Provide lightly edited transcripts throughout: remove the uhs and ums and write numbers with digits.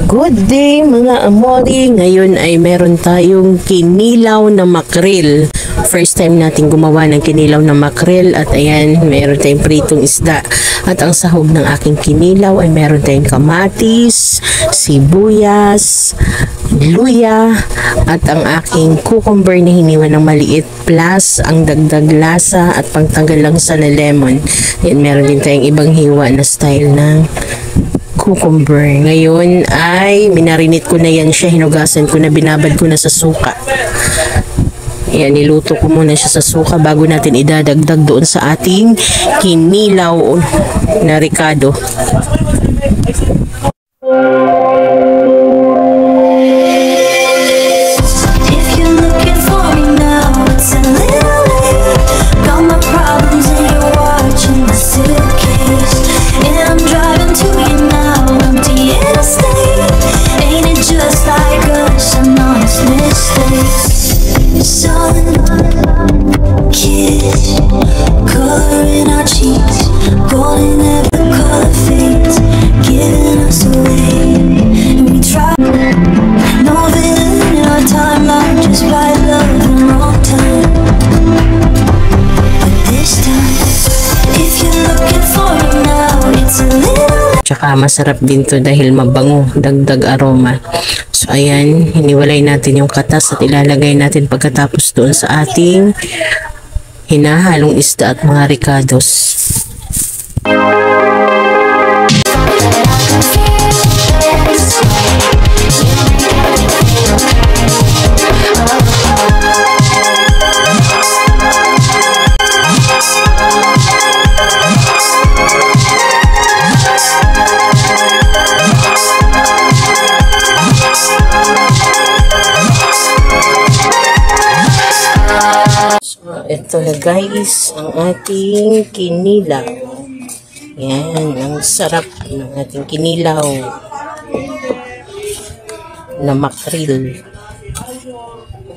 Good day mga amori! Ngayon ay meron tayong kinilaw na makrel. First time natin gumawa ng kinilaw na makrel at ayan, meron tayong pritong isda. At ang sahog ng aking kinilaw ay meron tayong kamatis, sibuyas, luya, at ang aking cucumber na hiniwa ng maliit plus ang dagdag lasa at pangtanggal lang sa lemon. Ayan, meron din tayong ibang hiwa na style ng cucumber. Ngayon ay minarinate ko na yan siya, hinugasan ko na, binabad ko na sa suka. Ayan, niluto ko muna siya sa suka bago natin idadagdag doon sa ating kinilaw na ricado. Tsaka masarap din to dahil mabango, dagdag aroma. So ayan, hiniwalay natin yung katas at ilalagay natin pagkatapos doon sa ating hinahalong isda at mga ricados. Ito na guys, ang ating kinilaw. Yan, ang sarap ng ating kinilaw na makrel.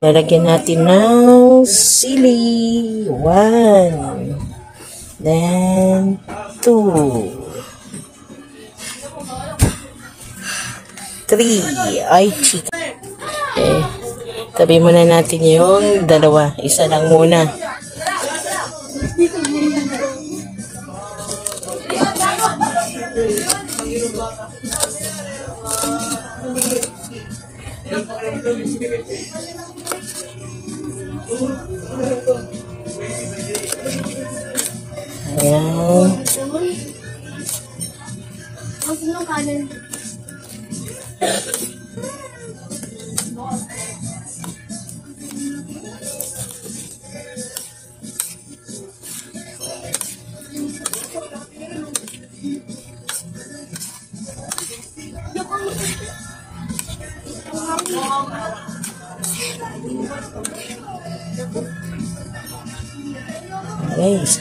Lalagyan natin ng sili. 1. Then 2. 3. Ay, chicken. Okay. Tabi muna natin yung dalawa. Isa lang muna. Ayan. Guys.